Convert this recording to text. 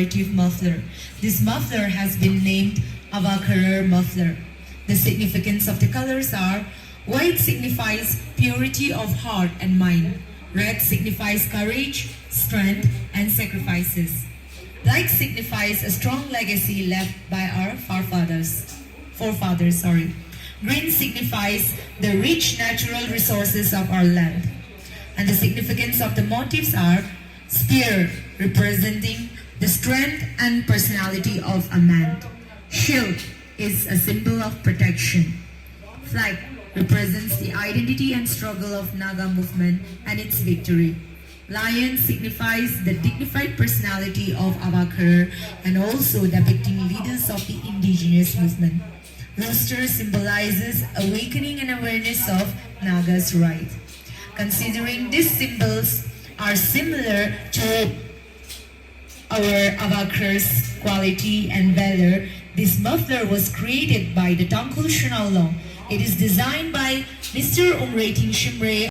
commemorative muffler. This muffler has been named Avakarar muffler. The significance of the colors are: white signifies purity of heart and mind. Red signifies courage, strength, and sacrifices. Black signifies a strong legacy left by our forefathers. Green signifies the rich natural resources of our land. And the significance of the motifs are: spear, representing the strength and personality of a man. Shield is a symbol of protection. Flag represents the identity and struggle of Naga movement and its victory. Lion signifies the dignified personality of Avakarar and also depicting leaders of the indigenous movement. Rooster symbolizes awakening and awareness of Naga's right. Considering these symbols are similar to our Avakarar's quality and valor, this muffler was created by the Tangkhul Shanawalong. It is designed by Mr. Umrating Shimre